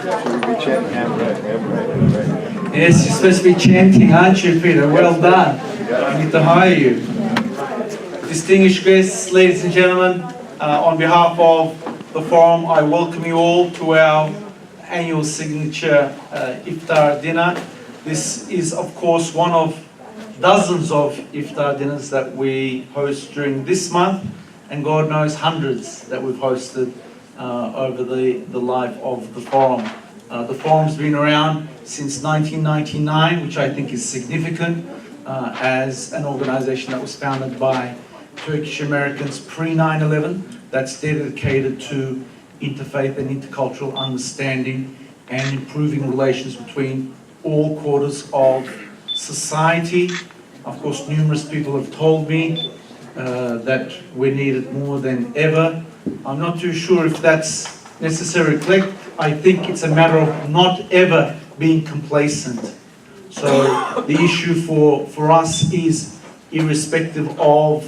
Yes, you're supposed to be chanting, aren't you, Peter? Well done. I need to hire you. Distinguished guests, ladies and gentlemen, on behalf of the forum, I welcome you all to our annual signature Iftar dinner. This is, of course, one of dozens of Iftar dinners that we host during this month, and God knows hundreds that we've hosted over the life of the forum. The forum's been around since 1999, which I think is significant as an organization that was founded by Turkish Americans pre-9/11, that's dedicated to interfaith and intercultural understanding and improving relations between all quarters of society. Of course, numerous people have told me that we need it more than ever. I'm not too sure if that's necessarily correct. I think it's a matter of not ever being complacent. So the issue for us is, irrespective of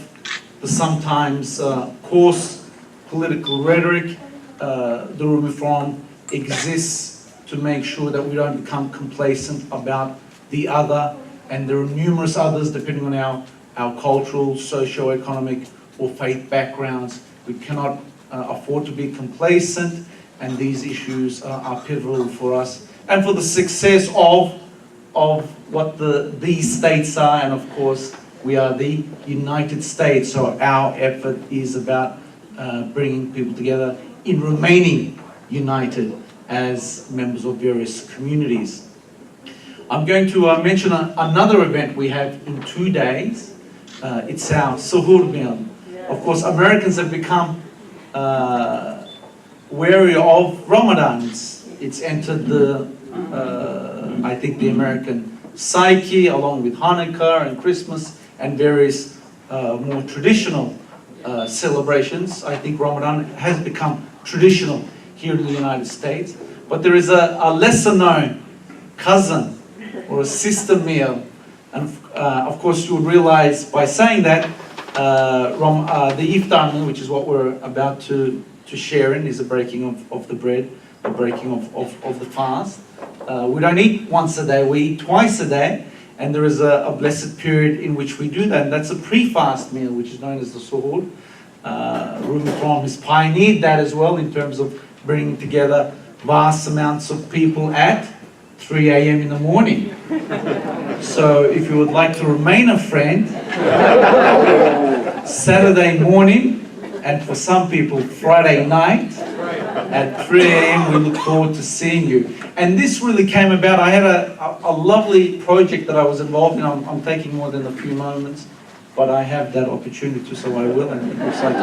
the sometimes coarse political rhetoric, the Rumi Forum exists to make sure that we don't become complacent about the other, and there are numerous others depending on our cultural, socio-economic or faith backgrounds. We cannot afford to be complacent, and these issues are pivotal for us and for the success of what these states are. And of course, we are the United States, so our effort is about bringing people together in remaining united as members of various communities. I'm going to mention another event we have in 2 days. It's our suhoor meal. Of course, Americans have become wary of Ramadan. It's entered I think the American psyche, along with Hanukkah and Christmas and various more traditional celebrations. I think Ramadan has become traditional here in the United States. But there is a lesser known cousin or a sister meal. And of course you would realize by saying that the Iftar meal, which is what we're about to share in, is a breaking of the bread, a breaking of the fast. We don't eat once a day, we eat twice a day, and there is a blessed period in which we do that, and that's a pre-fast meal, which is known as the suhoor. Rumi Forum has pioneered that as well in terms of bringing together vast amounts of people at 3 a.m. in the morning. So if you would like to remain a friend, Saturday morning, and for some people Friday night at 3 a.m. we look forward to seeing you. And this really came about, I had a lovely project that I was involved in. I'm taking more than a few moments, but I have that opportunity to, so I will. And it looks like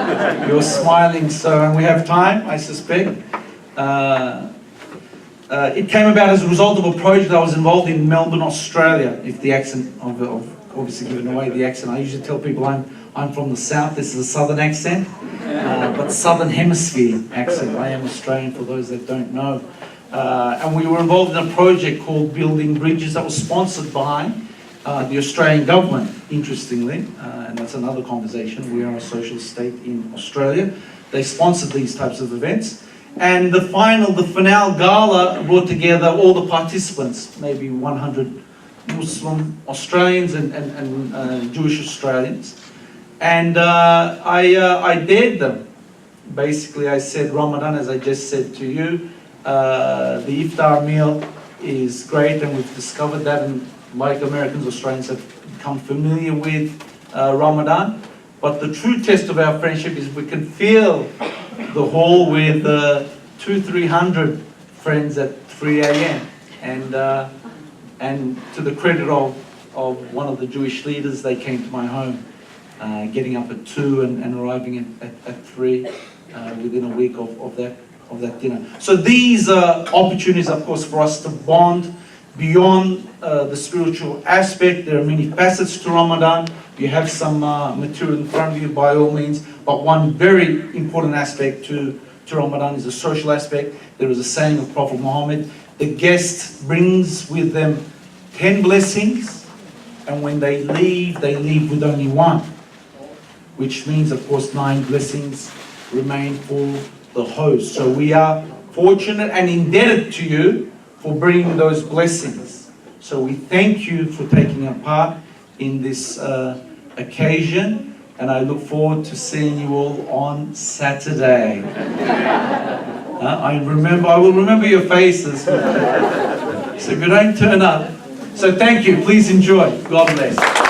you're smiling, so, and we have time, I suspect. It came about as a result of a project I was involved in Melbourne, Australia. If the accent, I've obviously given away the accent. I usually tell people I'm from the south. This is a southern accent, but southern hemisphere accent. I am Australian, for those that don't know. And we were involved in a project called Building Bridges that was sponsored by the Australian government, interestingly, and that's another conversation. We are a social state in Australia. They sponsored these types of events. And the finale gala brought together all the participants, maybe 100 Muslim Australians and Jewish Australians. And I dared them. Basically, I said, Ramadan, as I just said to you, the Iftar meal is great, and we've discovered that, and like Americans, Australians have become familiar with Ramadan. But the true test of our friendship is we can feel the hall with 200-300 friends at 3 a.m. And to the credit of one of the Jewish leaders, they came to my home, getting up at 2 and arriving at 3 within a week of that dinner. So these are opportunities, of course, for us to bond beyond the spiritual aspect. There are many facets to Ramadan. You have some material in front of you, by all means, but one very important aspect to Ramadan is the social aspect. There is a saying of Prophet Muhammed, the guest brings with them 10 blessings, and when they leave with only one, which means, of course, 9 blessings remain for the host. So we are fortunate and indebted to you for bringing those blessings. So we thank you for taking a part in this occasion, and I look forward to seeing you all on Saturday. I will remember your faces. So if you don't turn up, so thank you, please enjoy. God bless.